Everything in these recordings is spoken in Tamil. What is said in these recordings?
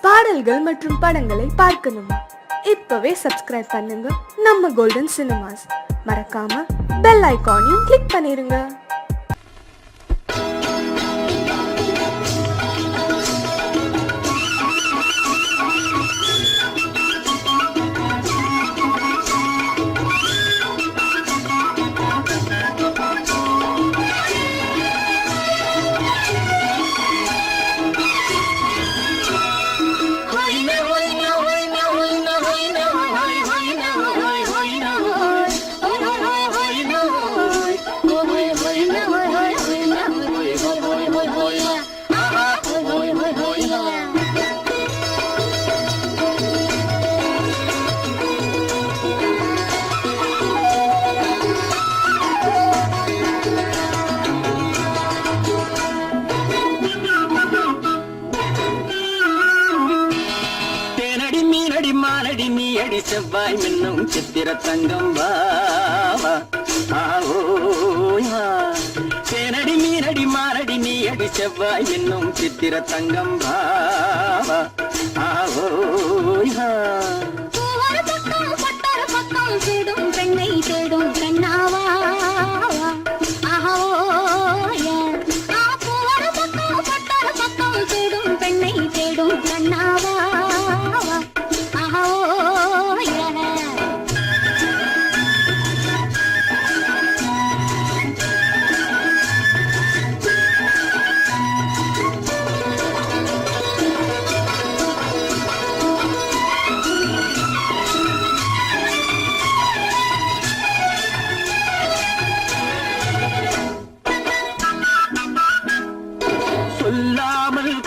பாடல்கள் மற்றும் படங்களை பார்க்கணுமா? இப்பவே சப்ஸ்கிரைப் பண்ணுங்க நம்ம கோல்டன் சினிமாஸ். மறக்காம பெல் ஐகானையும் கிளிக் பண்ணிருங்க. செவ்வாய் மின்னும் சித்திர தங்கம் தேனடி மீனடி மாரடி நீ அடி செவ்வாய் மின்னும் சித்திர தங்கம் தேடும் பெண்ணை தேடும் கண்ணாவா தேடும் பெண்ணை தேடும் கண்ணாவா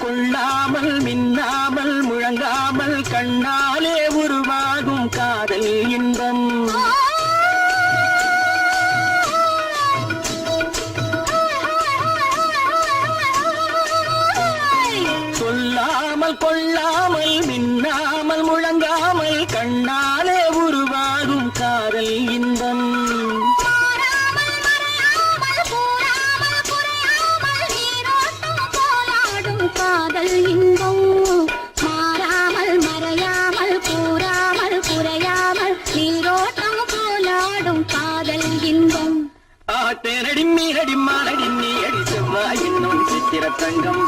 கொள்ளாமல் மின்னாமல் முழங்காமல் கண்ணாலே உருவாகும் காதல் இன்பம் சொல்லாமல் கொள்ளாமல் மின்னாமல் முழங்காமல் கண்ணாலே உருவாகும் காதல் இன்பம் காதல் இன்பம் மாறாமல் மறையாமல் கூறாமல் குறையாமல் நீரோட்டம் போலாடும் காதல் இன்பம் தேனடி மீனடி மானடி நீ அடி செவ்வாய் இன்னும் சித்திர தங்கம்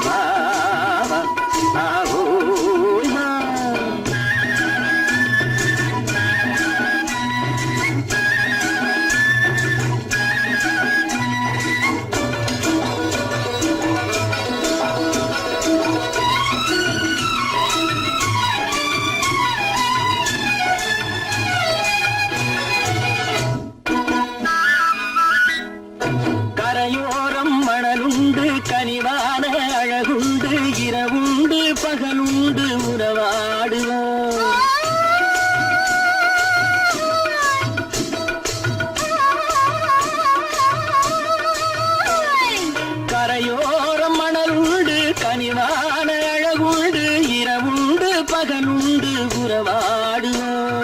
கரையோரம் மணலுண்டு கனிவான அழகுண்டு இரவுண்டு பகலுண்டு உறவாடுவோம் கரையோரம் மணலுண்டு கனிவான அழகுண்டு இரவுண்டு பகலுண்டு உறவாடுவோம்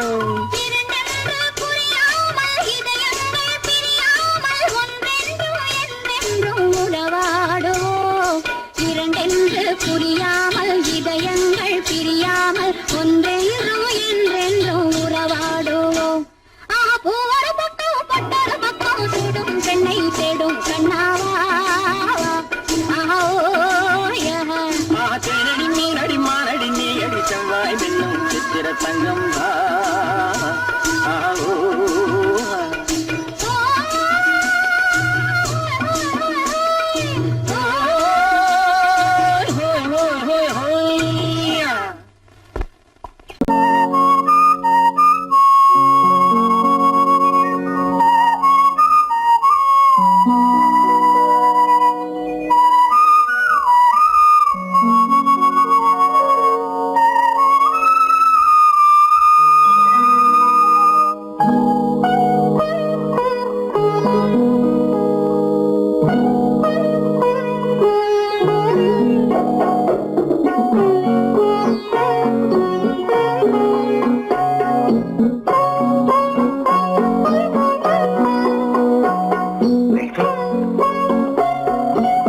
புரியாமல் இதயங்கள் பிரியாமல் ஒன்றென்றும் என்றென்றும் உறவாடுவோம் பூவர பக்கம் பட்டர பக்கம் தேடும் பெண்ணை தேடும் கண்ணாவா தேனடி மீனடி மானடி நீ அடி செவ்வாய் மின்னும் சித்திர தங்கம்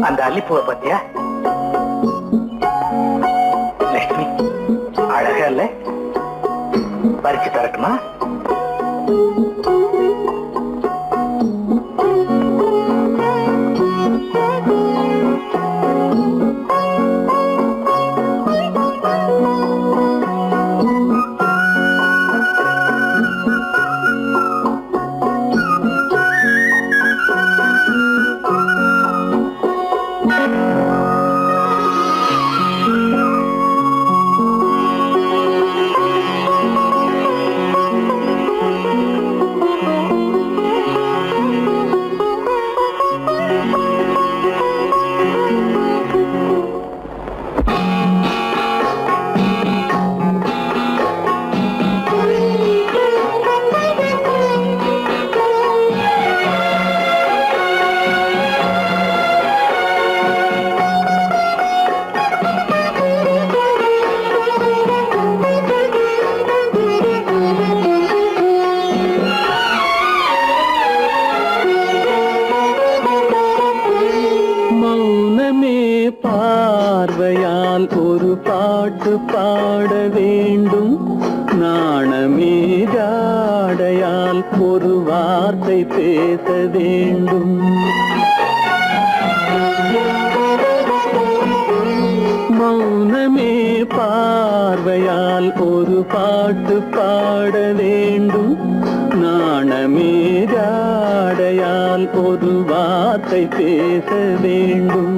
அந்த அல்லிப்பூவை பத்தியா லட்சுமி? பறிச்சு தரட்டுமா? பார்வையால் ஒரு பாட்டு பாட வேண்டும், நாணமே ஜாடையால் ஒரு வார்த்தை பேச வேண்டும். மௌனமே பார்வையால் ஒரு பாட்டு பாட வேண்டும், நாணமே ஜாடையால் ஒரு வார்த்தை பேச வேண்டும்.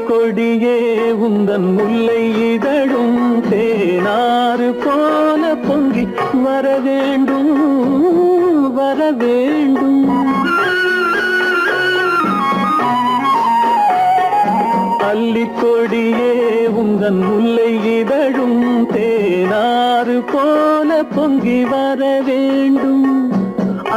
கொடியே உந்தன் முல்லை இதழும் தேனாறு போல பொங்கி வர வேண்டும், வர வேண்டும். அல்லிக்கொடியே உந்தன் முல்லை இதழும் தேனாறு போல பொங்கி வர வேண்டும்.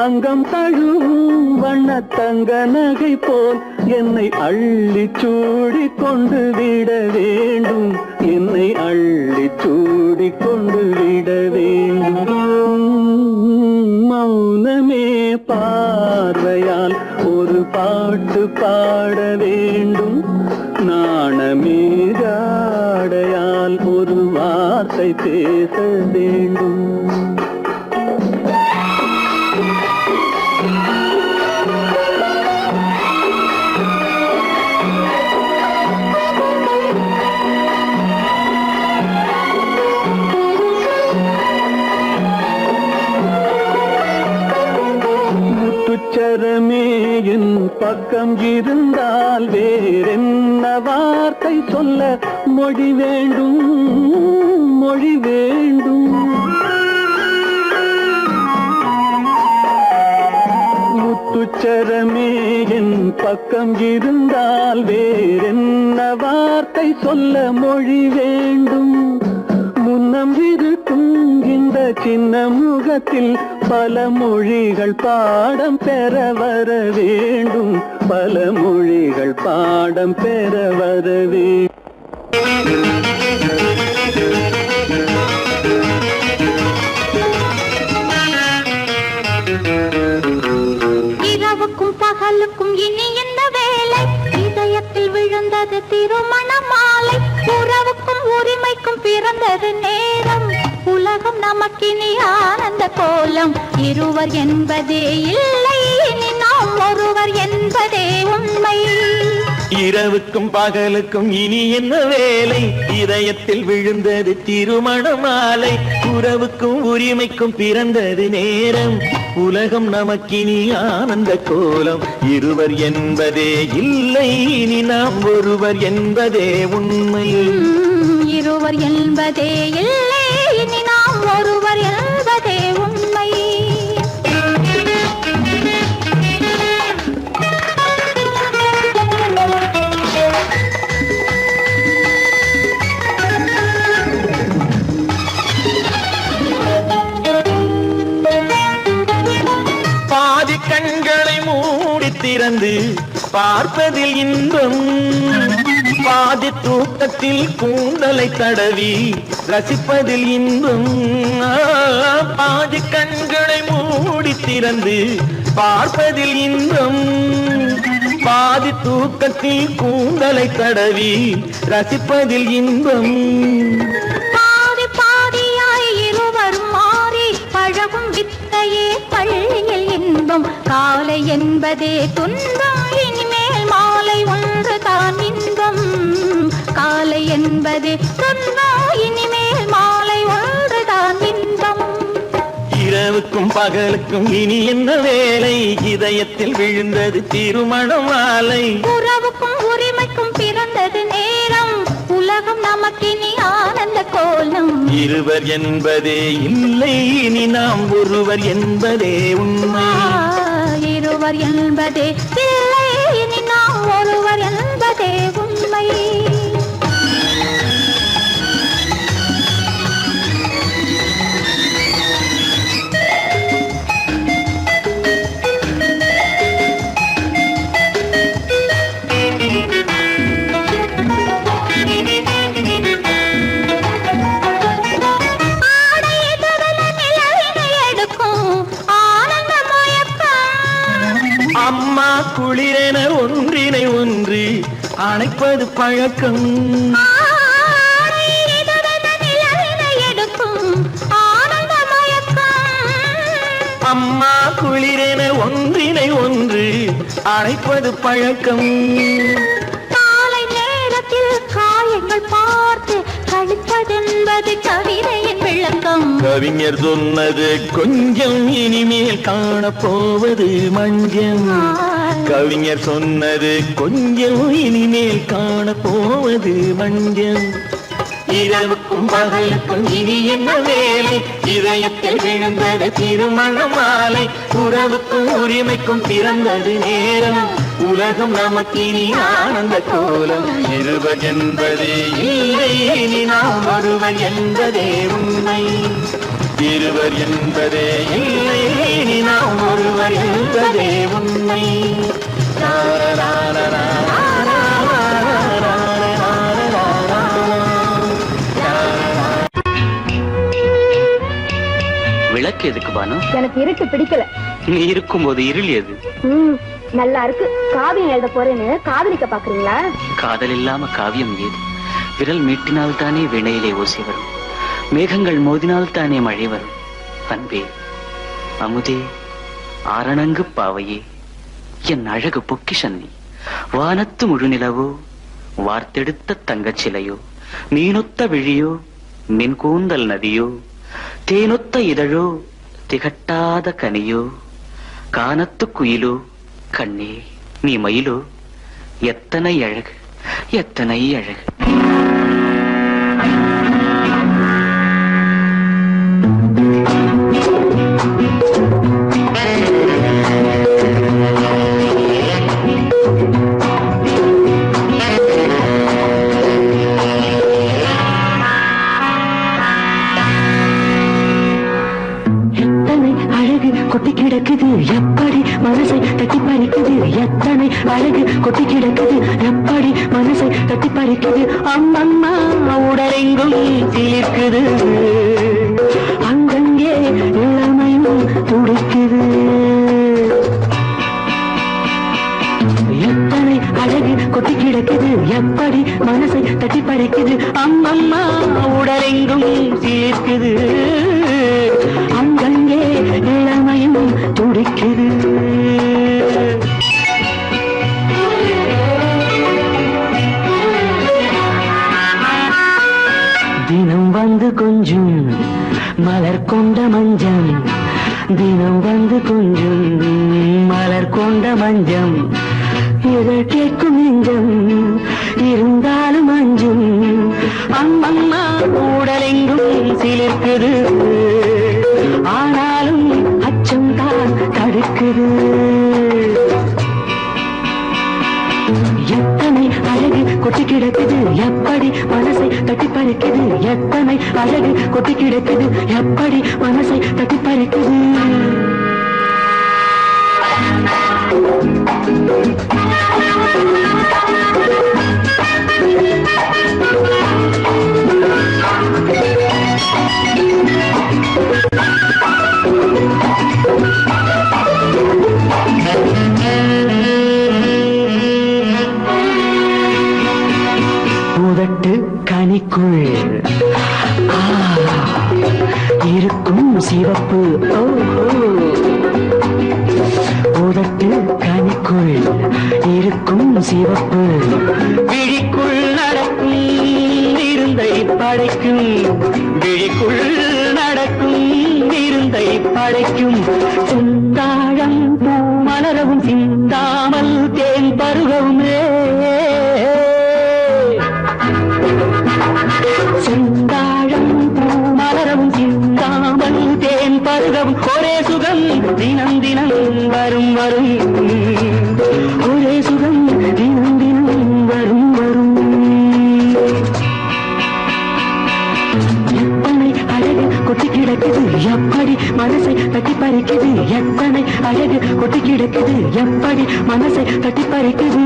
அங்கம் தழுவும் வண்ணத்தங்க நகை போல் என்னை அள்ளி சூடி கொண்டு விட வேண்டும், என்னை அள்ளி சூடி கொண்டு விட வேண்டும். மௌனமே பார்வையால் ஒரு பாட்டு பாட வேண்டும், நாணமே ஜாடையால் ஒரு வார்த்தை பேச வேண்டும். முத்துச்சரமே என் பக்கம் இருந்தால் வேறென்ன வார்த்தை சொல்ல மொழி வேண்டும், மொழி வேண்டும். முத்துச்சரமே என் பக்கம் இருந்தால் வேறென்ன வார்த்தை சொல்ல மொழி வேண்டும். முன்னம் இருக்கும் இந்த சின்ன முகத்தில் பல மொழிகள் பாடம் பெற வர வேண்டும், பல மொழிகள் பாடம் பெற வர வேண்டும். இரவுக்கும் பகலுக்கும் இனி இந்த வேலை, இதயத்தில் விழுந்தது திருமண மாலை. உறவுக்கும் உரிமைக்கும் பிறந்தது நேரம், உலகம் நமக்கினி ஆனந்த கோலம். இருவர் என்பதே இல்லை, இனி நாம் ஒருவர் என்பதே உண்மை. இரவுக்கும் பகலுக்கும் இனி என்ன வேலை, இதயத்தில் விழுந்தது திருமண மாலை. உறவுக்கும் உரிமைக்கும் பிறந்தது நேரம், உலகம் நமக்கினி ஆனந்த கோலம். இருவர் என்பதே இல்லை, இனி நாம் ஒருவர் என்பதே உண்மை. இருவர் என்பதே இல்லை, இனி நாம் ஒருவர் என்பதே உண்மை. கண்களை மூடி திறந்து பார்ப்பதில் இன்பம், பாதி தூக்கத்தில் கூந்தலை தடவி ரசிப்பதில் இன்பம், பாதி கண்களை மூடி திறந்து பார்ப்பதில் இன்பம். பாதி தூக்கத்தில் கூந்தலை தடவி ரசிப்பதில் இன்பம். பாதி பாதியாய் இருவரும் மாறி பழகும் வித்தையே பள்ளியில் இன்பம். காலை என்பதே துன்பம், இனிமேல் மாலை ஒன்று தான் இன்பம். காலை என்பதே துன்பம், இனிமேல் மாலை ஒன்று தான் இன்பம். இரவுக்கும் பகலுக்கும் இனி என்ன வேலை, இதயத்தில் விழுந்தது திருமண மாலை. உறவுக்கும் உரிமைக்கும் பிறந்தது நேரம், உலகம் நமக்கினி ஆனந்த கோலம். இருவர் என்பதே இல்லை, இனி நாம் ஒருவர் என்பதே உண்மை. இருவர் என்பதே இல்லை, இனி நாம் ஒருவர் என்பதே உண்மை. அம்மா குளிரென ஒன்றினை ஒன்று அணைப்பது பழக்கம். அம்மா குளிரென ஒன்றினை ஒன்று அணைப்பது பழக்கம். காலை நேரத்தில் காயங்கள் பார்த்து கழிப்பதென்பது கவிதையின் விளக்கம். கவிஞர் சொன்னது கொஞ்சம், இனிமேல் காணப்போவது மஞ்சம். கவிஞர் சொன்னது கொஞ்சம், இனிமேல் காணப்போவது மஞ்சம். இரவுக்கும் பகலுக்கும் இனி என்ன வேலை, இதயத்தில் விழுந்தது திருமண மாலை. உறவுக்கும் உரிமைக்கும் பிறந்தது நேரம், உலகம் நமக்கினி ஆனந்த கோலம். இருவர் என்பதே இல்லை, இனி நாம் ஒருவர் என்பதே உண்மை. இருவர் என்பதே இல்லை, இனி நாம் ஒருவர் என்பதே உண்மை. விளக்கு எதுக்கு பானு? எனக்கு இருட்டு பிடிக்கல. நீ இருக்கும்போது இருள் எது? நல்லா இருக்கு. காவியம் எழுத போறேன்னு காதலிக்க பாக்குறீங்களா? காதல் இல்லாம காவியம் ஏது? விரல் மீட்டினால் தானே வினையிலே ஓசி வரும், மேகங்கள் மோதினால் தானே மழை வரும். அன்பே, அமுதே, ஆரணங்கு பாவையே, என் அழகு பொக்கிஷன்னி. வானத்து முழுநிலவோ, வார்த்தெடுத்த தங்கச் சிலையோ, மீனொத்த விழியோ, மின் கூந்தல் நதியோ, தேனொத்த இதழோ, திகட்டாத கனியோ, கானத்து குயிலோ, கண்ணே நீ மயிலோ, எத்தனை அழகு, எத்தனை அழகு. கொட்டி கிடக்குது எப்படி மனசை தட்டி பறிக்குது, எத்தனை அழகு கொட்டி கிடக்குது எப்படி மனசை தட்டி பறிக்குது. அம்மம்மா உடலெங்கும் சிலிர்க்குது, அங்கங்கே இளமையும் துடிக்குது. எத்தனை அழகு கொட்டி கிடக்குது எப்படி மனசை தட்டி பறிக்குது. அம்மம்மா உடலெங்கும் சிலிர்க்குது, அங்கங்கே இளமையும் துடிக்குது. தினம் வந்து கொஞ்சம் மலர் கொண்ட மஞ்சம், தினம் வந்து கொஞ்சம் மலர் கொண்ட மஞ்சம். இதழ் கேட்கும் நெஞ்சம் இருந்தாலும் அஞ்சும், அம்மம்மா உடலெங்கும் சிலிர்க்குது, ஆனாலும் அச்சம் தான் தடுக்குது. எத்தனை அழகு கொட்டி கிடக்குது எப்படி மனசை தட்டி பறிக்குது, எத்தனை அழகு கொட்டி கிடக்குது எப்படி மனசை தட்டி பறிக்குது. உதட்டு கனிக்குள் இருக்கும் சிவப்பு உதட்டு கனிக்குள் இருக்கும் சிவப்பு விழிக்குள் நடக்கும் இருந்தை படைக்கும் விழிக்குள் நடக்கும் இருந்தை படைக்கும் சிந்தாழம் பூ மலரவும் சிந்தாமல் தேன் பருகவுமே செந்தாழம் பூ மலரவும் சிந்தாமல் தேன் பருகவும் ஒரே சுகம் தினம் தினம் வரும் வரும் ஒரே சுகம் தினம் தினம் வரும் வரும் எத்தனை அழகு கொட்டி கிடக்குது எப்படி மனசை தட்டி பறிக்குது எத்தனை அழகு கொட்டி கிடக்குது எப்படி மனசை தட்டி பறிக்குது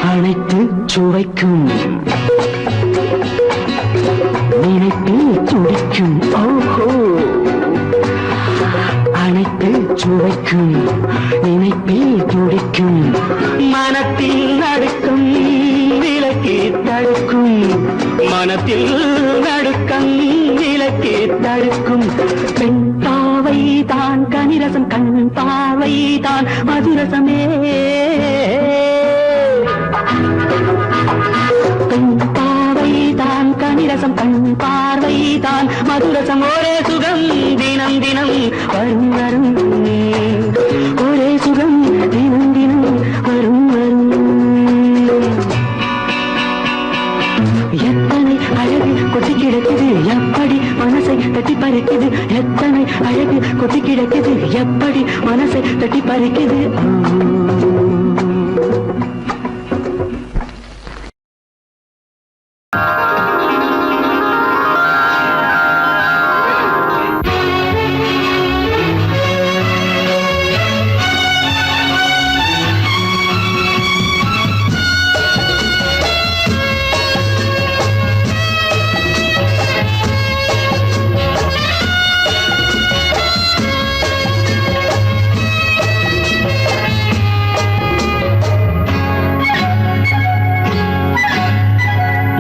அனைத்து சுவைக்கும் நினைப்பில் துடிக்கும் ஓஹோ அனைத்து சுவைக்கும் நினைப்பில் துடிக்கும் மனத்தில் நடுக்கும் விலக்கி தடுக்கும் மனத்தில் நடுக்கம் விலக்கி தடுக்கும் பெண் பாவை தான் கனிரசம் கண் பாவை தான் மதுரசமே பெண் பாவை தான் கனிரசம் கண் பார்வை தான் மதுரசம் ஒரே சுகம் தினம் தினம் வரும் வரும் ஒரே சுகம் தினம் தினம் வரும் வரும் எத்தனை அழகு கொட்டி கிடக்குது எப்படி மனசை தட்டி பறிக்குது எத்தனை அழகு கொட்டி கிடக்குது எப்படி மனசை தட்டி பறிக்குது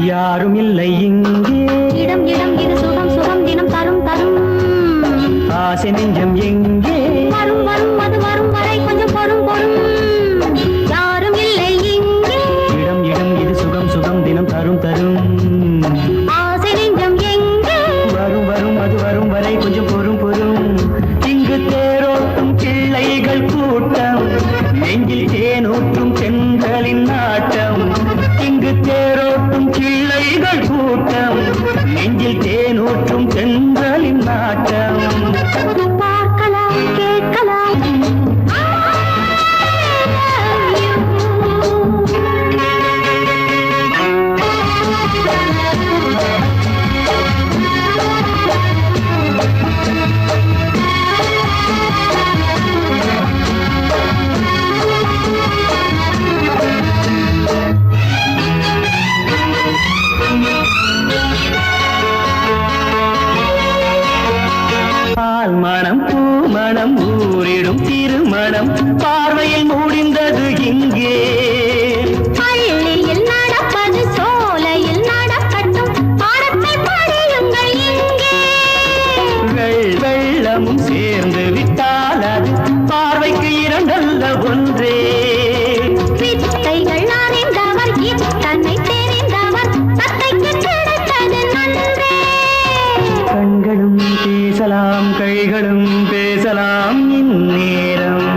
யாரும் இல்லை இங்கே இடம் இடம் இது சுகம் சுகம் தினம் தரும் தரும் ஆசை நெஞ்சம் எங்கே வரும் வரும் அது வரும் வரை கொஞ்சம் பொறும் பொறும் யாரும் இல்லை இங்கே இடம் இடம் இது சுகம் சுகம் தினம் தரும் தரும் ஆசை நெஞ்சம் எங்கே வரும் வரும் அது வரும் வரை கொஞ்சம் பொறும் பொறும் இங்கு தேரோட்டும் பிள்ளைகள் கூட்டம் நெஞ்சில் தேனூற்றும் பெண்களின் நாட்டம் இங்கு தேரோட்டும் பிள்ளைகள் கூட்டம் நெஞ்சில் தேனூற்றும் பெண்களின் நாட்டம் பார்க்கலாம் கேட்கலாம் பால் மனம் பூ மனம் ஊரிடும் திருமணம் பார்வையில் முடிந்தது இங்கே பள்ளியில் நடப்பது சோலையில் நடக்கட்டும் பாடத்தை படியுங்கள் இங்கே வெள்ளமும் சேர்ந்து விட்டால் அது பார்வைக்கு இரண்டல்ல ஒன்றே வித்தைகள் அறிந்தவர் இத்தனை தெரிந்தவர் தத்தைக்கு கிடைத்தது நன்றே கண்களும் பேசலாம் கைகளும் பேசலாம் இந்நேரம்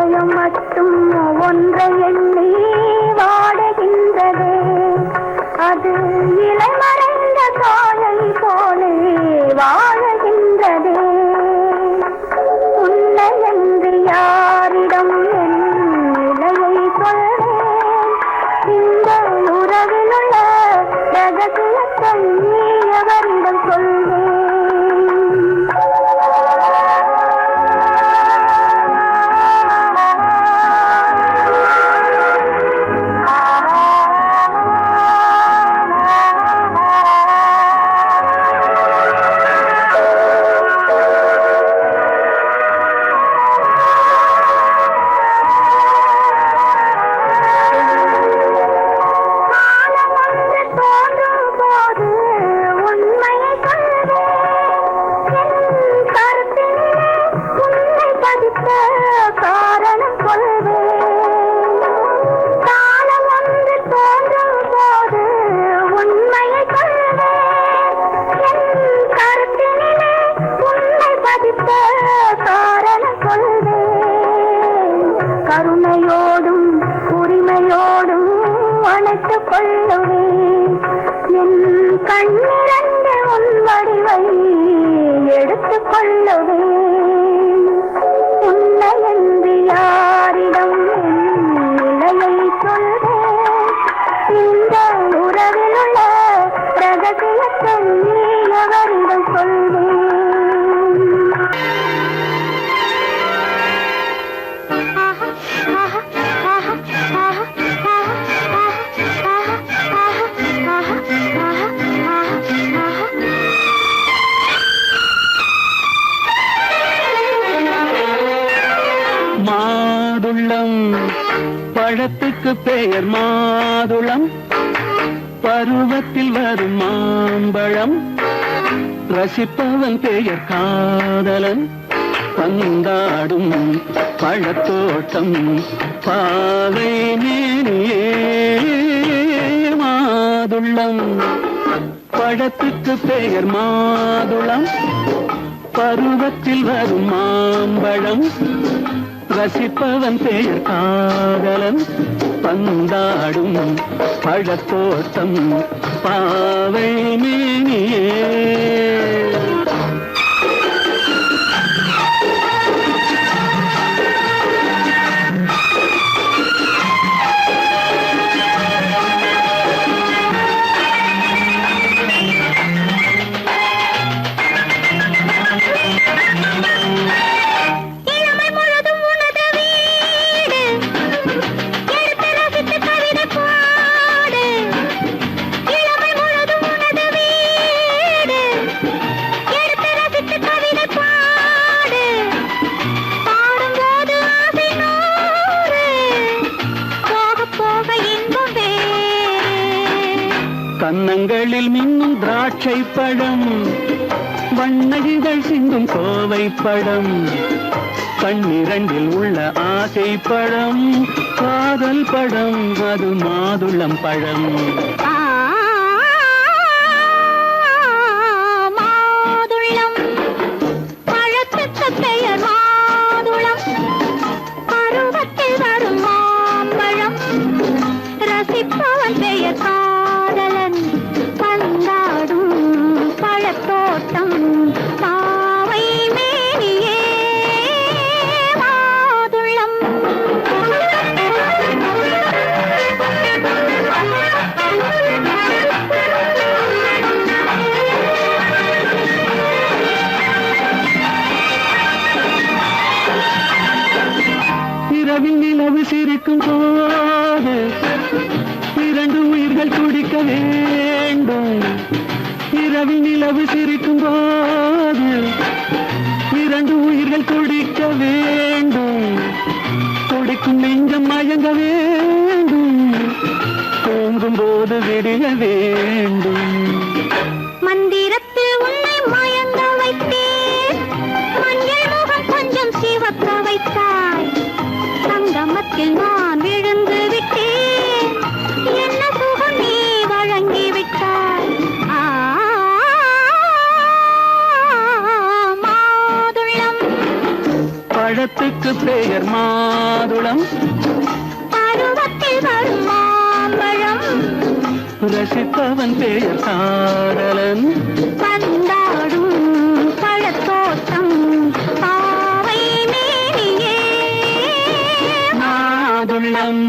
இதயம் மட்டும் ஒன்றை எண்ணி வாடுகின்றதே, அது இலை மறைந்த காலை போலே வாழுகின்றதே. உன்னை என்று யாரிடம் என் நிலையை சொல்வேன், இந்த உறவிலுள்ள ரகசியத்தை எவரிடம் சொல்வேன். கருணையோடும் உரிமையோடும் அணைத்துக் கொள்ளுவேன், என் கண்ணிரண்டு உன் வடிவை எடுத்துக் கொள்ளுவேன். உன்னை என்று யாரிடம் என் நிலையை சொல்வேன், இந்த உறவிலுள்ள ரகசியத்தை எவரிடம் சொல்வேன். மாதுளம் பழத்துக்கு பெயர் மாதுளம், பருவத்தில் வரும் மாம்பழம், ரசிப்பவன் பெயர் காதலன், பந்தாடும் பழத்தோட்டம் பாவை மேனியே. மாதுளம் பழத்துக்கு பெயர் மாதுளம், பருவத்தில் வரும் மாம்பழம், ரசிப்பவன் பெயர் காதலன், பந்தாடும் பழத்தோட்டம் பாவை மேனியே. கன்னங்களில் மின்னும் திராட்சை பழம், வண்ணகிகள் சிந்தும் கோவை பழம், கண்ணிரண்டில் உள்ள ஆசை பழம் காதல் பழம், அது மாதுளம் பழம். மாதுளம் பழத்துக்கு பெயர் மாதுளம், பருவத்தில் வரும் மாம்பழம், ரசிப்பவன் பெயர் காதலன், பந்தாடும் பழத்தோட்டம் பாவை மேனியே. மாதுளம் இரவில் நிலவு சிரிக்கும் போது இரண்டு உயிர்கள் துடிக்க வேண்டும், இரவில் நிலவு சிரிக்கும் போது இரண்டு உயிர்கள் துடிக்க வேண்டும், துடிக்கும் நெஞ்சம் மயங்க வேண்டும், தூங்கும் போது விடிய வேண்டும். மந்திரத்தில் உன்னை மயங்க வைத்தேன், மஞ்சள் முகம் கொஞ்சம் சிவக்க வைத்தாய், சங்கமத்தில் நான் விழுந்து விட்டேன், என்ன சுகம் நீ வழங்கி விட்டாய். மாதுளம் பழத்துக்கு பெயர் மாதுளம், பருவத்தில் வரும் மாம்பழம், ரசிப்பவன் பெயர் காதலன். பந்தாடும் பழத்தோட்டம் பாவை மேனியே மாதுளம்.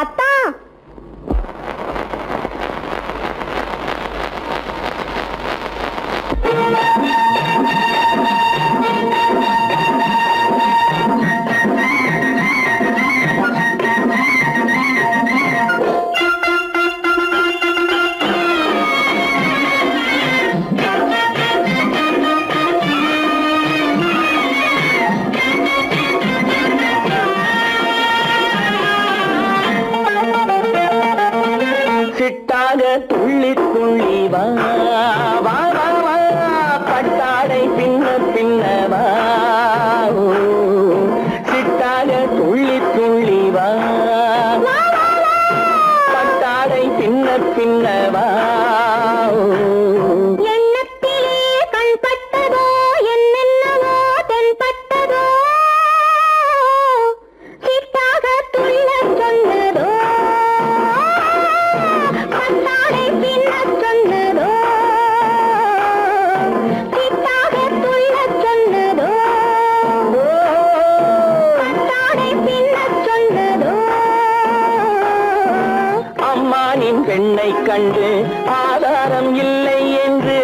அத்தா, சிட்டாக துள்ளி துள்ளி வா வா வா வா, பட்டாடை பின்ன பின்னவா. சிட்டாக துள்ளி துள்ளி வா, பட்டாடை பின்ன பின்னவா. எண்ணத்திலே கண்பட்டதோ என்னென்னவோ தென்பட்டதோ, சிட்டாக துள்ள சொன்னதோ, பட்டாடை பின்ன சொன்னதோ, சிட்டாக துள்ள சொன்னதோ, பட்டாடை பின்ன சொன்னதோ. அம்மானின் பெண்ணை கண்டு ஆதாரம் இல்லை என்று,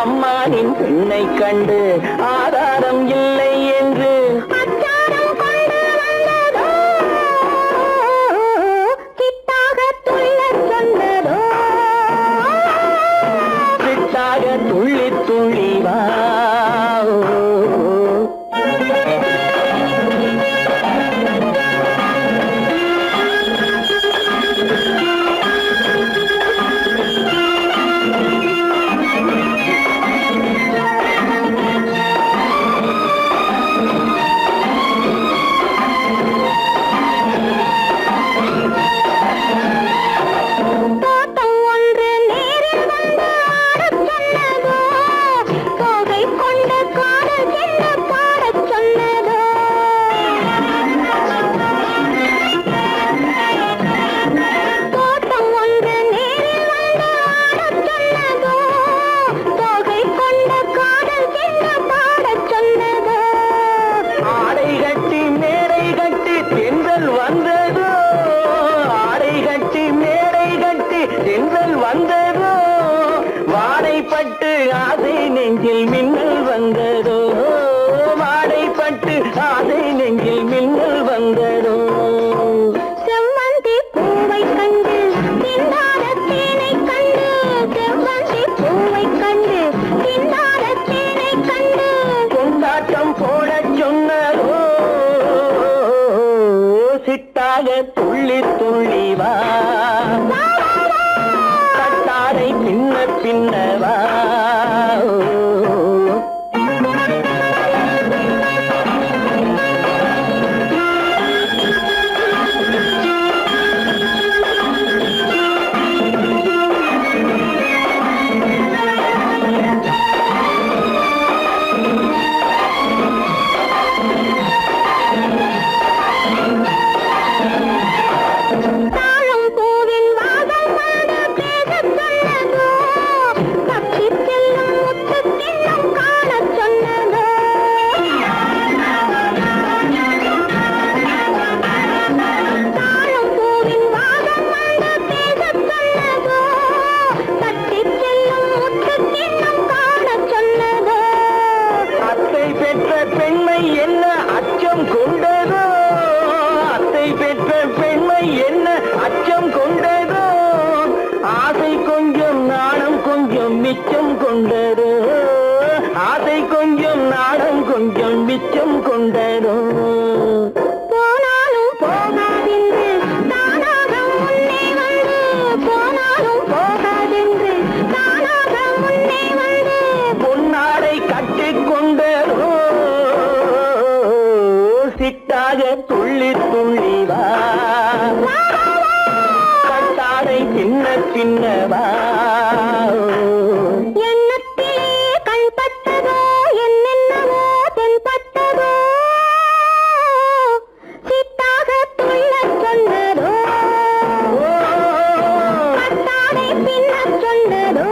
அம்மானின் பெண்ணை கண்டு ஆதாரம் இல்லை என்று. அச்சாரம் கொண்டு வந்ததோ, சிட்டாக துள்ள சொன்னதோ, சிட்டாக துள்ளி துள்ளி வா. தோட்டம் ஒன்று நேரில் வந்து ஆடச் சொன்னதோ, தோகை கொண்ட காதல் என்ன பாடச் சொன்னதோ. தோட்டம் ஒன்று நேரில் வந்து ஆடச் சொன்னதோ, தோகை கொண்ட காதல் என்ன பாடச் சொன்னதோ. ஆடை கட்டி மேடை கட்டி தென்றல் வந்ததோ, ஆடை கட்டி மேடை கட்டி தென்றல் வந்ததோ. வாடைப்பட்டு ஆசை நெஞ்சில் மின்னல் வந்ததோ, வாடைப்பட்டு ஆசை நெஞ்சில் மின்னல் வந்ததோ. செவ்வந்தி பூவை கண்டு திண்டாட தேனை கண்டு, செவ்வந்தி பூவை கண்டு திண்டாட தேனை கண்டு, கொண்டாட்டம் போடச் சொன்னதோ, சிட்டாக துள்ளி துள்ளி வா, கட்டாடை பின்ன பின்னவா. தாழம் பூவின் வாசம் வந்து பேசச் சொன்னதோ, தப்பிச் செல்லும் முத்துக் கிண்ணம் காணச் சொன்னதோ. தாழம் பூவின் வாசம் வந்து பேசச் சொன்னதோ, தப்பிச் செல்லும் முத்துக் கிண்ணம் காணச் சொன்னதோ. அத்தை பெற்ற பெண்மை என்ன அச்சம் கொண்டதோ, அத்தை பெற்ற பெண்மை என்ன அச்சம் கொண்டதோ. ஆசை கொஞ்சம் நாணம் கொஞ்சம் மிச்சம் கொண்டதோ, ஆசை கொஞ்சம் நாணம் கொஞ்சம் மிச்சம் கொண்டதோ. போனாலும் போகாதென்று தானாக முன்னே வந்து, போனாலும் போகாதென்று தானாக முன்னே வந்து, பொன்னாடை கட்டிக் கொண்டதோ, சிட்டாக துள்ளி துள்ளி வா, கட்டாடை பின்ன பின்னவா. சொன்னதோ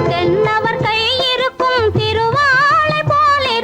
தென்னவர் கை இருக்கும் திருவாளை போலே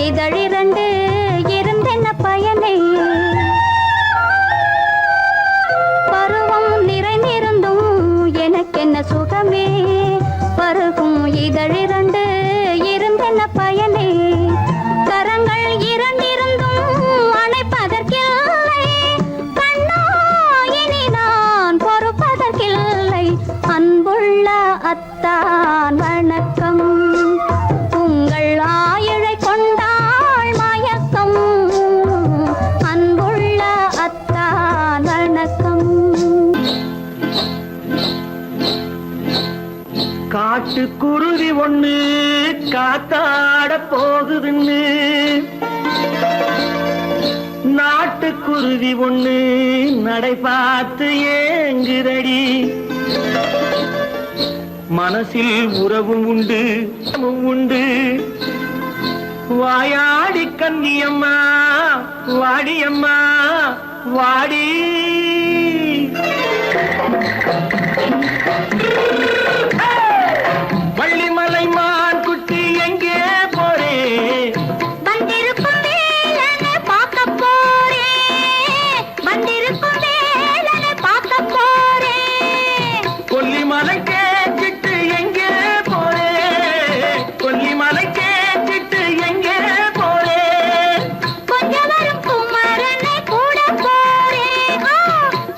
இதழிரண்டு இருந்தென்ன பயனே பருவம் நிறைந்திருந்தும் எனக்கென்ன சுகமே பருகும் இதழிரண்டு இருந்தென்ன பயனே கரங்கள் இரண்டிருந்தும் அணைப்பதற்கில்லை கண்ணா இனி நான் பொறுப்பதற்கில்லை அன்புள்ள அத்தான் வணக்கம் உங்கள் ஆயுளை கொண்டாள் மயக்கம் அன்புள்ள அத்தான் வணக்கம் காட்டுக்குருவி ஒண்ணு காத்தாட போகுதுன்னு நாட்டுக்குருவி ஒண்ணு நடை பார்த்து ஏங்குதடி மனசில் உறவும் உண்டு உண்டு வாயாடி கன்னியம்மா வாடியம்மா வாடி வள்ளிமலை மான் குட்டி எங்கே போறே வந்திருக்கும் வேலனை பார்க்க போறேன் வந்திருக்கும் வேலனை பார்க்க போறேன் கொல்லிமலை கேட்டுட்டு எங்கே போறே கொல்லிமலை கேட்டுட்டு எங்கே போறே கொஞ்சம் வரும் குமரனை கூட போறேன்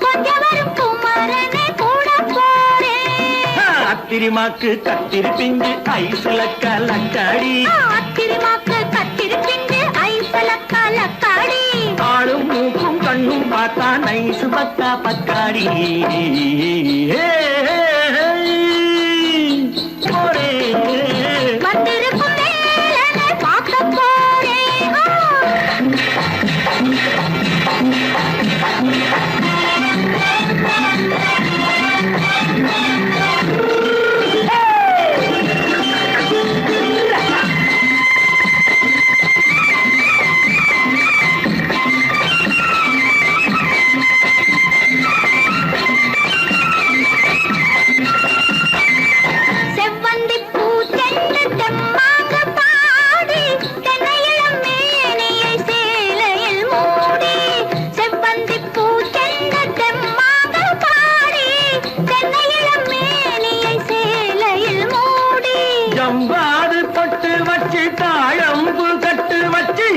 கொஞ்சம் வரும் குமரனை கூட போறேன் அத்திரிமாக்கு கத்திருப்பிஞ்சு ஐசுல கலக்காடி அத்திரிமாக்கு கத்திருப்பிண்டு ஐசலக்கா லக்காடி ஆளும் மூக்கும் கண்ணும் பார்த்தா நைசு பக்கா பக்காடி போறே வந்திருக்கும் வேலனை பார்க்க போறேன் செவ்வந்தி பூச்செண்டு தெம்மாக பாடி தென்னையிளம் மேனியை சேலையில் மூடி செவ்வந்தி பூச்செண்டு தெம்மாக பாடி தென்னையிளம் மேனியை சேலையில் மூடி ஜம்பாது பட்டு வச்சு தாழம்பு கட்டு வச்சு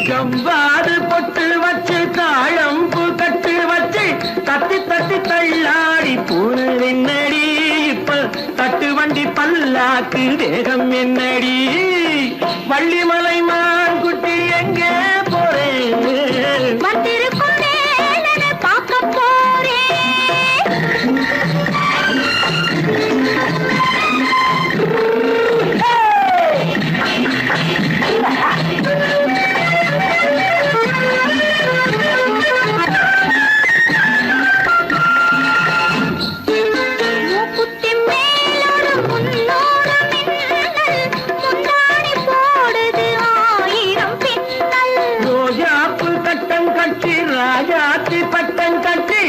ஜம்பாது பொட்டு வச்சு தாழம்பு கட்டு வச்சு தட்டி தட்டி தள்ளாடி பூனு என்னடி இப்ப தட்டு வண்டி பல்லாக்கு வேகம் என்னடி வள்ளிமலை மான் குட்டி எங்கே போறேன் வந்திருக்கும் வேலனை பார்க்க போறேன் மூக்குத்தி மேலோடு முன்னோடு மின்னல் முந்தாணி போடுது ஆயிரம் பின்னல் ரோஜாப்பு கட்டம் கட்டி ராஜாத்தி பட்டம் கட்டி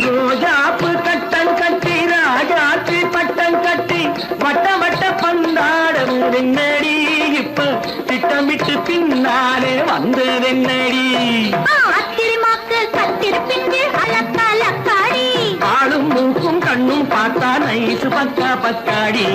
ரோஜாப்பு கட்டம் கட்டி ராஜாத்தி பட்டம் கட்டி வட்ட வட்ட பந்தாடம் என்னடி இப்ப திட்டமிட்டு பின்னாலே வந்ததென்னடி அத்திரிமாக்கு கத்திருப்பிண்டு அலக்கா லக்காடி ஆளும் மூக்கும் கண்ணும் பார்த்தா நைசு பக்கா பக்காடி